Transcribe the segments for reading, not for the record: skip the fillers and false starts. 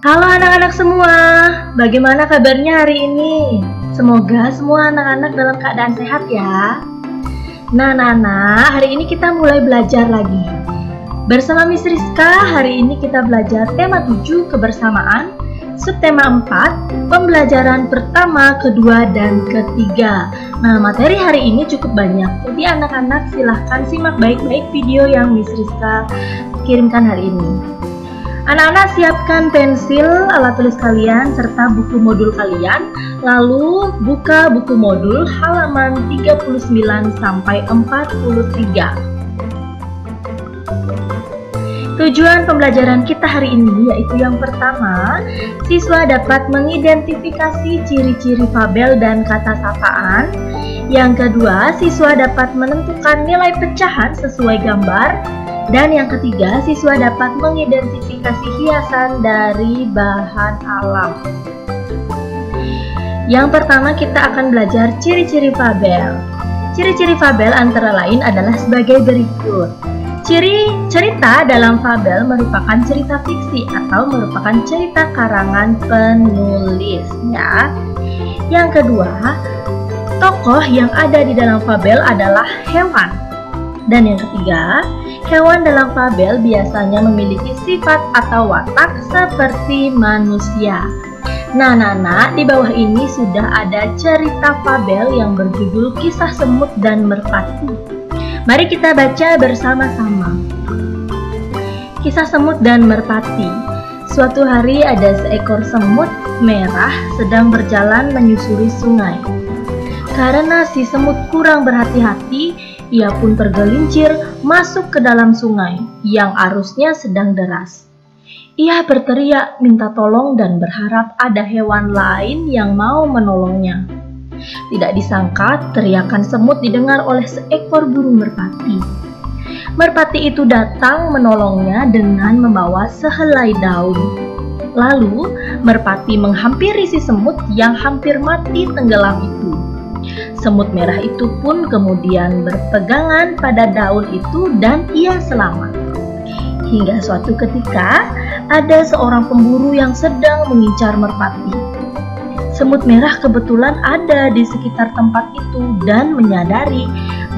Halo anak-anak semua, bagaimana kabarnya hari ini? Semoga semua anak-anak dalam keadaan sehat ya. Nah, hari ini kita mulai belajar lagi. Bersama Miss Rizka, hari ini kita belajar tema 7 kebersamaan, subtema 4, pembelajaran pertama, kedua, dan ketiga. Nah, materi hari ini cukup banyak, jadi anak-anak silahkan simak baik-baik video yang Miss Rizka kirimkan hari ini. Anak-anak siapkan pensil, alat tulis kalian, serta buku modul kalian. Lalu buka buku modul halaman 39 sampai 43. Tujuan pembelajaran kita hari ini yaitu yang pertama, siswa dapat mengidentifikasi ciri-ciri fabel dan kata sapaan. Yang kedua, siswa dapat menentukan nilai pecahan sesuai gambar. Dan yang ketiga, siswa dapat mengidentifikasi hiasan dari bahan alam. Yang pertama, kita akan belajar ciri-ciri fabel. Ciri-ciri fabel antara lain adalah sebagai berikut. Cerita dalam fabel merupakan cerita fiksi atau merupakan cerita karangan penulis, ya. Yang kedua, tokoh yang ada di dalam fabel adalah hewan. Dan yang ketiga, hewan dalam fabel biasanya memiliki sifat atau watak seperti manusia. Nah, di bawah ini sudah ada cerita fabel yang berjudul Kisah Semut dan Merpati. Mari kita baca bersama-sama. Kisah Semut dan Merpati. Suatu hari ada seekor semut merah sedang berjalan menyusuri sungai. Karena si semut kurang berhati-hati, ia pun tergelincir masuk ke dalam sungai yang arusnya sedang deras. Ia berteriak minta tolong dan berharap ada hewan lain yang mau menolongnya. Tidak disangka teriakan semut didengar oleh seekor burung merpati. Merpati itu datang menolongnya dengan membawa sehelai daun. Lalu merpati menghampiri si semut yang hampir mati tenggelam itu. Semut merah itu pun kemudian berpegangan pada daun itu dan ia selamat. Hingga suatu ketika ada seorang pemburu yang sedang mengincar merpati. Semut merah kebetulan ada di sekitar tempat itu dan menyadari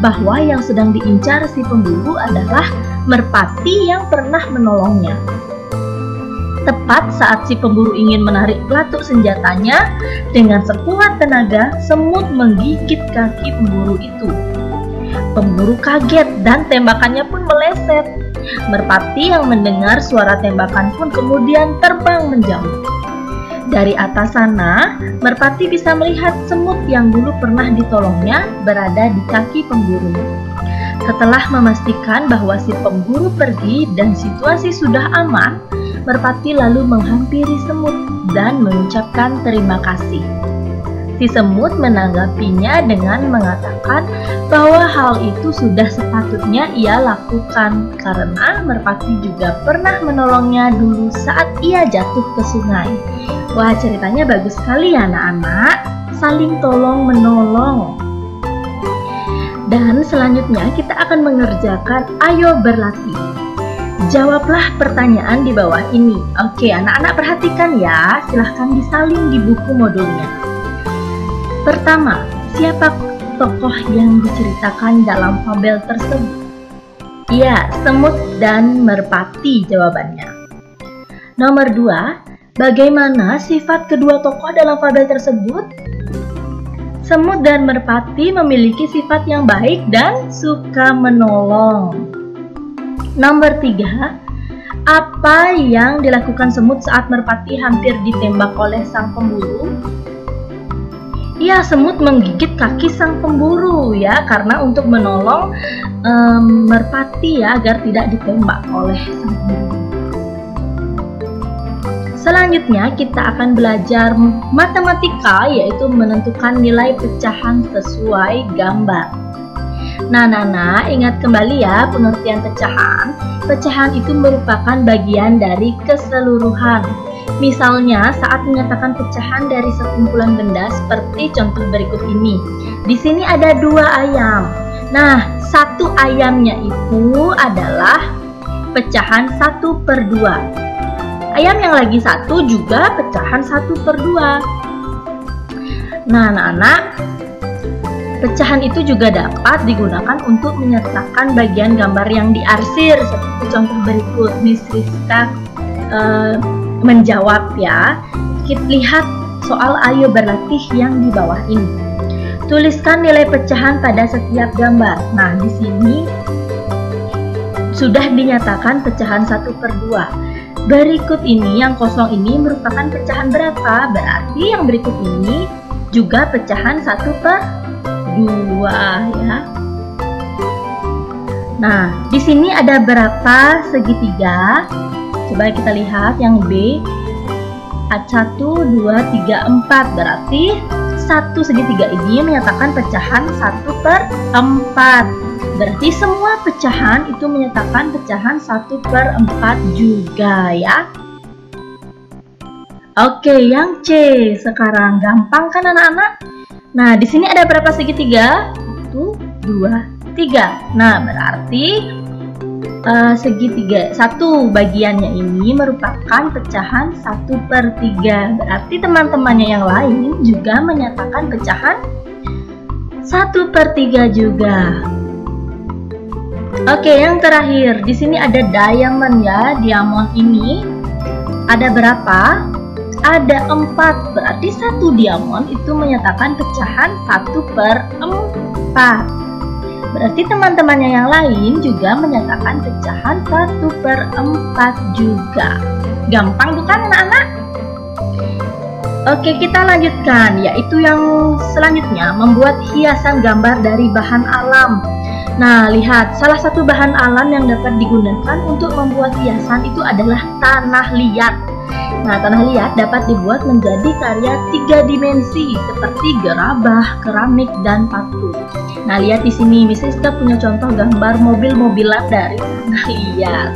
bahwa yang sedang diincar si pemburu adalah merpati yang pernah menolongnya. Tepat saat si pemburu ingin menarik pelatuk senjatanya, dengan sekuat tenaga, semut menggigit kaki pemburu itu. Pemburu kaget dan tembakannya pun meleset. Merpati yang mendengar suara tembakan pun kemudian terbang menjauh. Dari atas sana, merpati bisa melihat semut yang dulu pernah ditolongnya berada di kaki pemburu. Setelah memastikan bahwa si pemburu pergi dan situasi sudah aman, merpati lalu menghampiri semut dan mengucapkan terima kasih. Si semut menanggapinya dengan mengatakan bahwa hal itu sudah sepatutnya ia lakukan karena merpati juga pernah menolongnya dulu saat ia jatuh ke sungai. Wah, ceritanya bagus sekali ya anak-anak, saling tolong menolong. Dan selanjutnya kita akan mengerjakan ayo berlatih. Jawablah pertanyaan di bawah ini. Oke, anak-anak perhatikan ya, silahkan disalin di buku modulnya. Pertama, siapa tokoh yang diceritakan dalam fabel tersebut? Ya, semut dan merpati jawabannya. Nomor 2, bagaimana sifat kedua tokoh dalam fabel tersebut? Semut dan merpati memiliki sifat yang baik dan suka menolong. Nomor 3, apa yang dilakukan semut saat merpati hampir ditembak oleh sang pemburu? Ya, semut menggigit kaki sang pemburu ya, karena untuk menolong merpati ya, agar tidak ditembak oleh sang pemburu. Selanjutnya kita akan belajar matematika, yaitu menentukan nilai pecahan sesuai gambar. Nah, ingat kembali ya pengertian pecahan. Pecahan itu merupakan bagian dari keseluruhan. Misalnya saat menyatakan pecahan dari sekumpulan benda seperti contoh berikut ini. Di sini ada 2 ayam. Nah, 1 ayamnya itu adalah pecahan 1/2. Ayam yang lagi satu juga pecahan 1/2. Nah, anak-anak, pecahan itu juga dapat digunakan untuk menyertakan bagian gambar yang diarsir seperti contoh berikut. Miss Rizka menjawab ya. Kita lihat soal ayo berlatih yang di bawah ini. Tuliskan nilai pecahan pada setiap gambar. Nah, di sini sudah dinyatakan pecahan 1/2. Berikut ini yang kosong ini merupakan pecahan berapa? Berarti yang berikut ini juga pecahan 1/2 ya. Nah, di sini ada berapa segitiga? Coba kita lihat yang B. 1, 2, 3, 4. Berarti satu segitiga ini menyatakan pecahan 1/4. Berarti semua pecahan itu menyatakan pecahan 1/4 juga ya. Oke, yang C sekarang gampang kan anak-anak? Nah, di sini ada berapa segitiga? 1, 2, 3. Nah, berarti segitiga satu bagiannya ini merupakan pecahan 1/3. Berarti teman-temannya yang lain juga menyatakan pecahan 1/3 juga. Oke, yang terakhir di sini ada diamond ya. Diamond ini ada berapa? Ada 4. Berarti satu diamond itu menyatakan pecahan 1/4. Berarti teman-temannya yang lain juga menyatakan pecahan 1/4 juga. Gampang bukan anak-anak? Oke, kita lanjutkan, yaitu yang selanjutnya membuat hiasan gambar dari bahan alam. Nah, lihat, salah satu bahan alam yang dapat digunakan untuk membuat hiasan itu adalah tanah liat. Nah, tanah liat dapat dibuat menjadi karya 3 dimensi seperti gerabah, keramik, dan patung. Nah, lihat di sini, Miss Rizka punya contoh gambar mobil-mobilan dari tanah liat.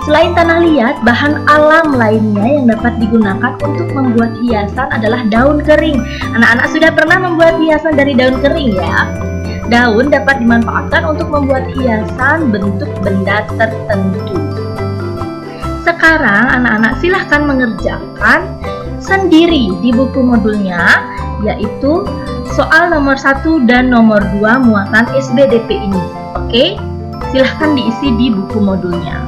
Selain tanah liat, bahan alam lainnya yang dapat digunakan untuk membuat hiasan adalah daun kering. Anak-anak sudah pernah membuat hiasan dari daun kering ya? Daun dapat dimanfaatkan untuk membuat hiasan bentuk benda tertentu. Sekarang anak-anak silahkan mengerjakan sendiri di buku modulnya, yaitu soal nomor 1 dan nomor 2 muatan SBDP ini. Oke, silahkan diisi di buku modulnya.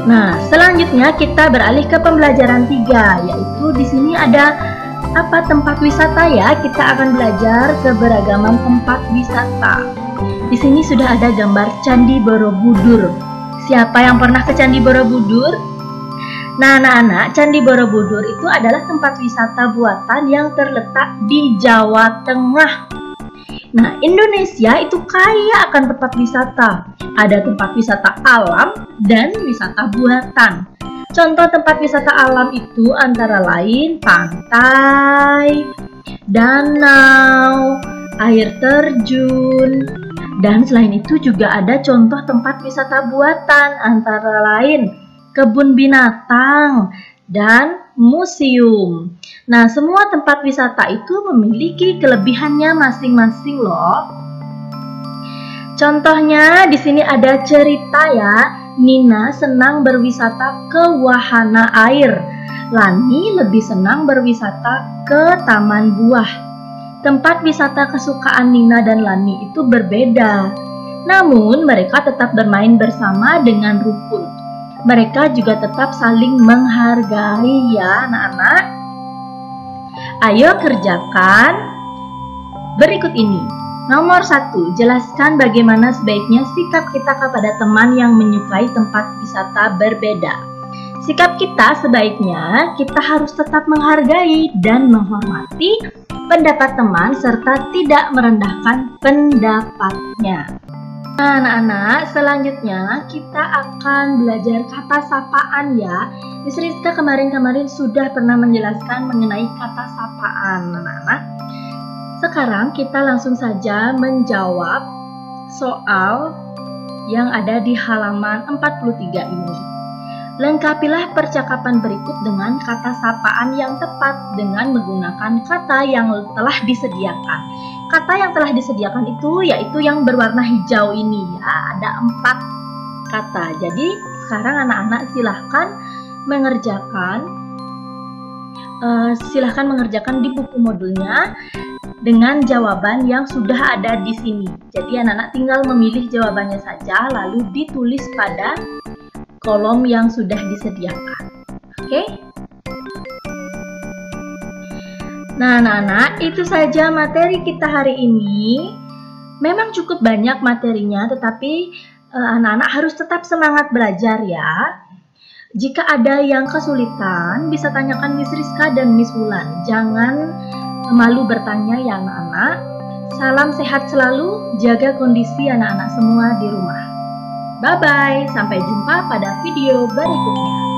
Nah, selanjutnya kita beralih ke pembelajaran 3, yaitu di sini ada tempat wisata ya. Kita akan belajar keberagaman tempat wisata. Di sini sudah ada gambar Candi Borobudur. Siapa yang pernah ke Candi Borobudur? Nah, anak-anak, Candi Borobudur itu adalah tempat wisata buatan yang terletak di Jawa Tengah. Nah, Indonesia itu kaya akan tempat wisata. Ada tempat wisata alam dan wisata buatan. Contoh tempat wisata alam itu antara lain pantai, danau, air terjun, dan selain itu juga ada contoh tempat wisata buatan antara lain kebun binatang dan museum. Nah, semua tempat wisata itu memiliki kelebihannya masing-masing loh. Contohnya di sini ada cerita ya. Nina senang berwisata ke wahana air. Lani lebih senang berwisata ke taman buah. Tempat wisata kesukaan Nina dan Lani itu berbeda. Namun mereka tetap bermain bersama dengan rukun. Mereka juga tetap saling menghargai ya anak-anak. Ayo kerjakan berikut ini. Nomor 1, jelaskan bagaimana sebaiknya sikap kita kepada teman yang menyukai tempat wisata berbeda. Sikap kita sebaiknya kita harus tetap menghargai dan menghormati pendapat teman serta tidak merendahkan pendapatnya. Nah, anak-anak, selanjutnya kita akan belajar kata sapaan ya. Miss Rizka kemarin sudah pernah menjelaskan mengenai kata sapaan, anak-anak. Sekarang kita langsung saja menjawab soal yang ada di halaman 43 ini. Lengkapilah percakapan berikut dengan kata sapaan yang tepat dengan menggunakan kata yang telah disediakan. Kata yang telah disediakan itu yaitu yang berwarna hijau ini ya. Ada 4 kata. Jadi sekarang anak-anak silahkan mengerjakan di buku modulnya dengan jawaban yang sudah ada di sini. Jadi anak-anak tinggal memilih jawabannya saja lalu ditulis pada kolom yang sudah disediakan. Oke? Nah, anak-anak, itu saja materi kita hari ini. Memang cukup banyak materinya, tetapi anak-anak harus tetap semangat belajar ya. Jika ada yang kesulitan, bisa tanyakan Miss Rizka dan Miss Wulan. Jangan malu bertanya ya anak-anak. Salam sehat selalu, jaga kondisi anak-anak semua di rumah. Bye-bye, sampai jumpa pada video berikutnya.